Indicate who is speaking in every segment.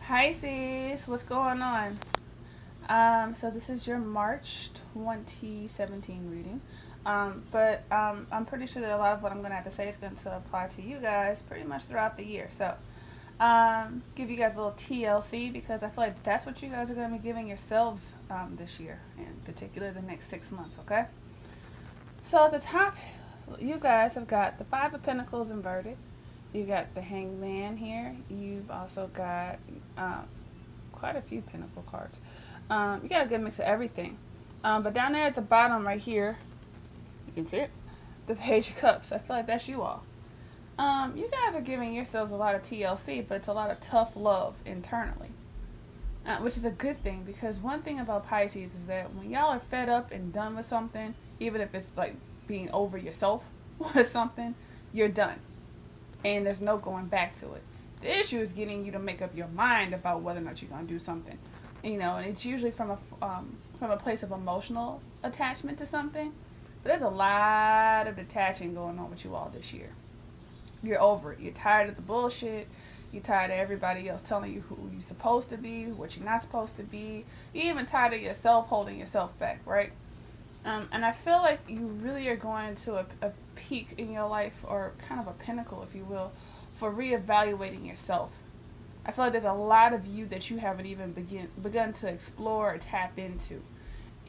Speaker 1: Pisces, what's going on? So this is your March 2017 reading. But I'm pretty sure that a lot of what I'm going to have to say is going to apply to you guys pretty much throughout the year. So, give you guys a little TLC because I feel like that's what you guys are going to be giving yourselves this year, in particular the next 6 months, okay? So at the top, you guys have got the Five of Pentacles inverted. You got the Hangman here. You've also got quite a few Pentacle cards. You got a good mix of everything. But down there at the bottom right here, you can see it, the Page of Cups. I feel like that's you all. You guys are giving yourselves a lot of TLC, but it's a lot of tough love internally. Which is a good thing because one thing about Pisces is that when y'all are fed up and done with something, even if it's like being over yourself with something, you're done. And there's no going back to it. The issue is getting you to make up your mind about whether or not you're going to do something. And it's usually from a place of emotional attachment to something. But there's a lot of detaching going on with you all this year. You're over it. You're tired of the bullshit. You're tired of everybody else telling you who you're supposed to be, what you're not supposed to be. You're even tired of yourself holding yourself back, right? And I feel like you really are going to a peak in your life, or kind of a pinnacle, if you will, for reevaluating yourself. I feel like there's a lot of you that you haven't even begun to explore or tap into.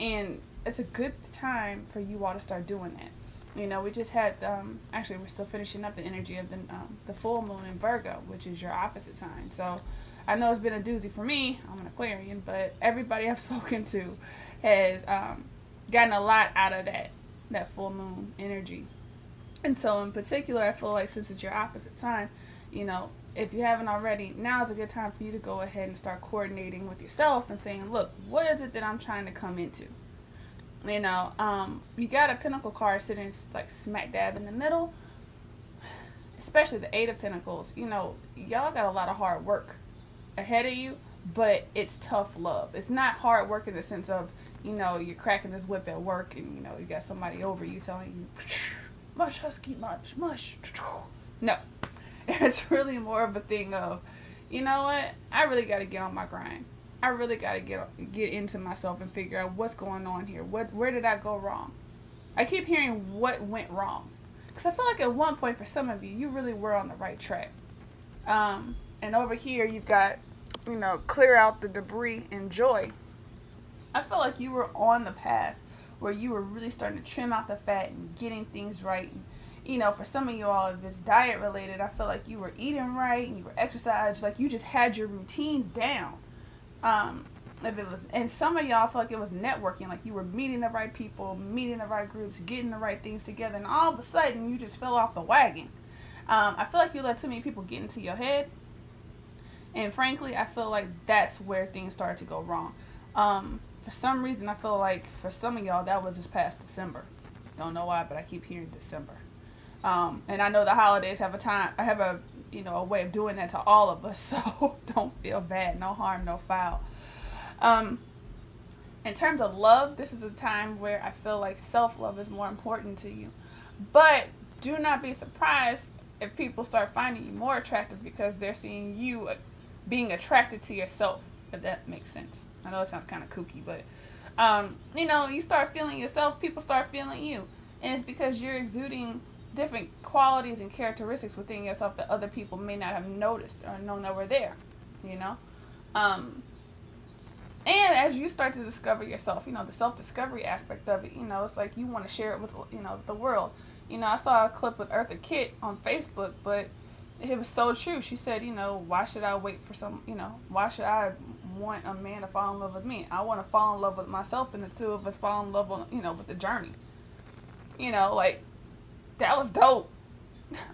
Speaker 1: And it's a good time for you all to start doing that. We just had, actually, we're still finishing up the energy of the full moon in Virgo, which is your opposite sign. So I know it's been a doozy for me. I'm an Aquarian, but everybody I've spoken to has gotten a lot out of that full moon energy. And so in particular, I feel like since it's your opposite sign, if you haven't already, now is a good time for you to go ahead and start coordinating with yourself and saying, look, what is it that I'm trying to come into? You got a Pentacle card sitting like smack dab in the middle, especially the Eight of Pentacles. Y'all got a lot of hard work ahead of you, but it's tough love. It's not hard work in the sense of, you're cracking this whip at work and, you got somebody over you telling you, mush, husky, mush. No. It's really more of a thing of, you know what? I really got to get on my grind. I really got to get into myself and figure out what's going on here. Where did I go wrong? I keep hearing what went wrong. Because I feel like at one point for some of you, you really were on the right track. And over here, you've got, clear out the debris and joy. I feel like you were on the path where you were really starting to trim out the fat and getting things right. And, for some of you all, if it's diet related, I feel like you were eating right and you were exercising, like you just had your routine down. If it was, and some of y'all feel like it was networking, like you were meeting the right people, meeting the right groups, getting the right things together, and all of a sudden you just fell off the wagon. I feel like you let too many people get into your head, and frankly, I feel like that's where things started to go wrong. For some reason, I feel like for some of y'all that was this past December. Don't know why, but I keep hearing December. And I know the holidays have a way of doing that to all of us, so don't feel bad. No harm, no foul. In terms of love, this is a time where I feel like self-love is more important to you. But do not be surprised if people start finding you more attractive because they're seeing you being attracted to yourself, if that makes sense. I know it sounds kind of kooky, but, you start feeling yourself, people start feeling you. And it's because you're exuding different qualities and characteristics within yourself that other people may not have noticed or known that were there, and as you start to discover yourself, the self-discovery aspect of it, it's like you want to share it with, the world. I saw a clip with Eartha Kitt on Facebook, but it was so true. She said, why should I wait for why should I want a man to fall in love with me? I want to fall in love with myself, and the two of us fall in love with the journey. Like, that was dope.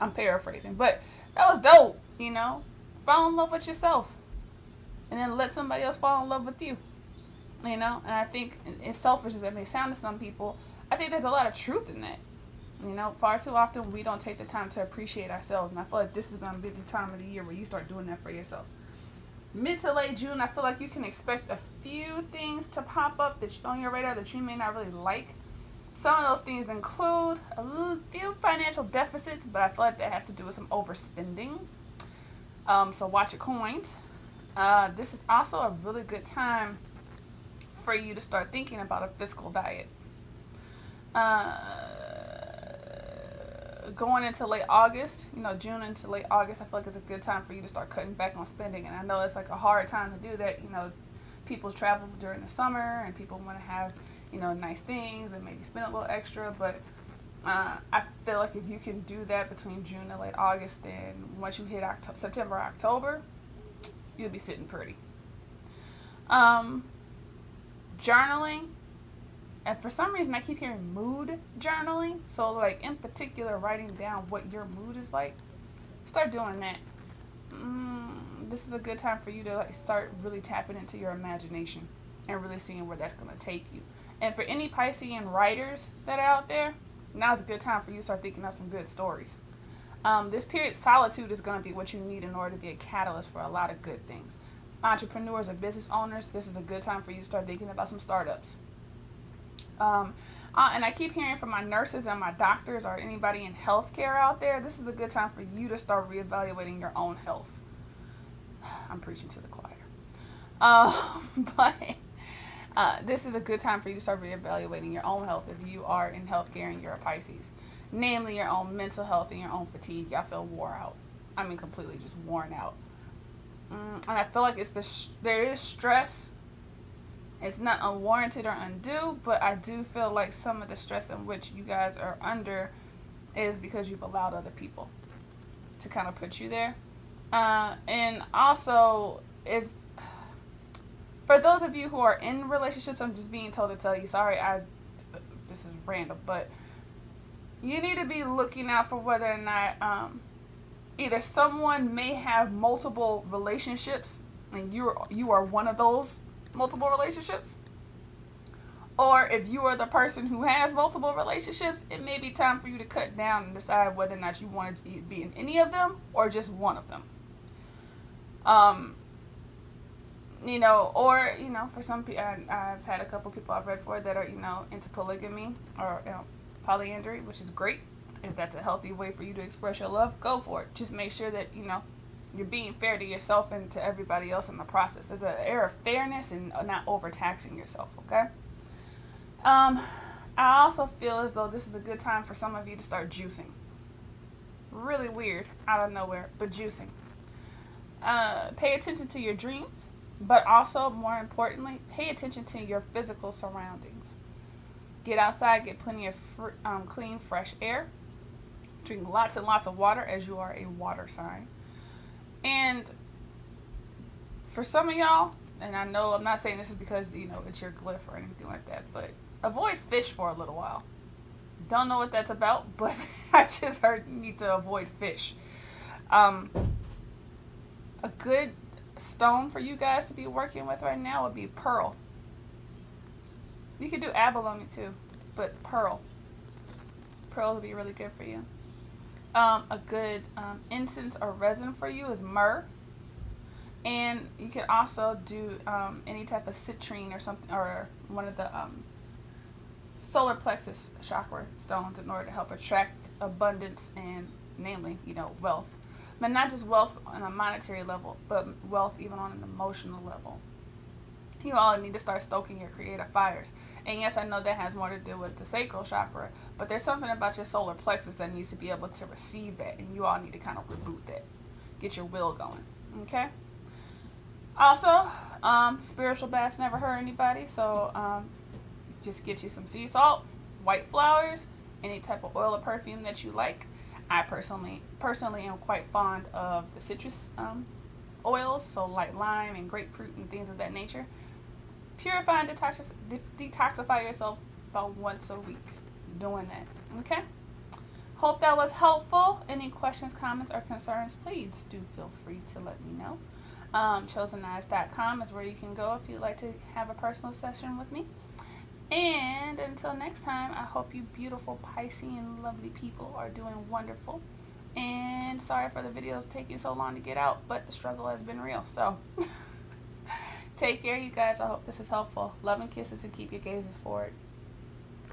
Speaker 1: I'm paraphrasing, but that was dope, Fall in love with yourself. And then let somebody else fall in love with you. And I think, as selfish as it may sound to some people, I think there's a lot of truth in that. Far too often we don't take the time to appreciate ourselves. And I feel like this is going to be the time of the year where you start doing that for yourself. Mid to late June, I feel like you can expect a few things to pop up on your radar that you may not really like. Some of those things include a few financial deficits, but I feel like that has to do with some overspending. So watch your coins. This is also a really good time for you to start thinking about a physical diet. Uh, Going into late August, June into late August, I feel like it's a good time for you to start cutting back on spending. And I know it's like a hard time to do that. People travel during the summer and people want to have, nice things and maybe spend a little extra. But I feel like if you can do that between June and late August, then once you hit September, October, you'll be sitting pretty. Um, Journaling. And for some reason, I keep hearing mood journaling. So, like, in particular, writing down what your mood is like. Start doing that. This is a good time for you to start really tapping into your imagination and really seeing where that's going to take you. And for any Piscean writers that are out there, now's a good time for you to start thinking of some good stories. This period, solitude is going to be what you need in order to be a catalyst for a lot of good things. Entrepreneurs and business owners, this is a good time for you to start thinking about some startups. And I keep hearing from my nurses and my doctors or anybody in healthcare out there, this is a good time for you to start reevaluating your own health. I'm preaching to the choir. But this is a good time for you to start reevaluating your own health if you are in healthcare and you're a Pisces. Namely, your own mental health and your own fatigue. Y'all feel wore out. I mean, completely just worn out. And I feel like there is stress. It's not unwarranted or undue, but I do feel like some of the stress in which you guys are under is because you've allowed other people to kind of put you there. And also, for those of you who are in relationships, I'm just being told to tell you, sorry, this is random, but you need to be looking out for whether or not either someone may have multiple relationships and you are one of those multiple relationships, or if you are the person who has multiple relationships, it may be time for you to cut down and decide whether or not you want to be in any of them or just one of them. For some people, I've had a couple people I've read for that are, into polygamy or polyandry, which is great. If that's a healthy way for you to express your love, go for it. Just make sure that, you're being fair to yourself and to everybody else in the process. There's an air of fairness and not overtaxing yourself, okay? I also feel as though this is a good time for some of you to start juicing. Really weird, out of nowhere, but juicing. Pay attention to your dreams, but also, more importantly, pay attention to your physical surroundings. Get outside, get plenty of clean, fresh air. Drink lots and lots of water, as you are a water sign. And for some of y'all, and I know I'm not saying this is because, it's your glyph or anything like that, but avoid fish for a little while. Don't know what that's about, but I just heard you need to avoid fish. A good stone for you guys to be working with right now would be pearl. You could do abalone too, but pearl. Pearl would be really good for you. A good incense or resin for you is myrrh. And you could also do any type of citrine or something, or one of the solar plexus chakra stones in order to help attract abundance and, namely, wealth. But not just wealth on a monetary level, but wealth even on an emotional level. You all need to start stoking your creative fires. And yes, I know that has more to do with the sacral chakra, but there's something about your solar plexus that needs to be able to receive that, and you all need to kind of reboot that. Get your will going, okay? Also, spiritual baths never hurt anybody, so just get you some sea salt, white flowers, any type of oil or perfume that you like. I personally am quite fond of the citrus oils, so like lime and grapefruit and things of that nature. Purify and detoxify yourself about once a week doing that. Okay? Hope that was helpful. Any questions, comments, or concerns, please do feel free to let me know. ChosenEyes.com is where you can go if you'd like to have a personal session with me. And until next time, I hope you beautiful Piscean lovely people are doing wonderful. And sorry for the videos taking so long to get out, but the struggle has been real. So take care, you guys. I hope this is helpful. Love and kisses, and keep your gazes forward.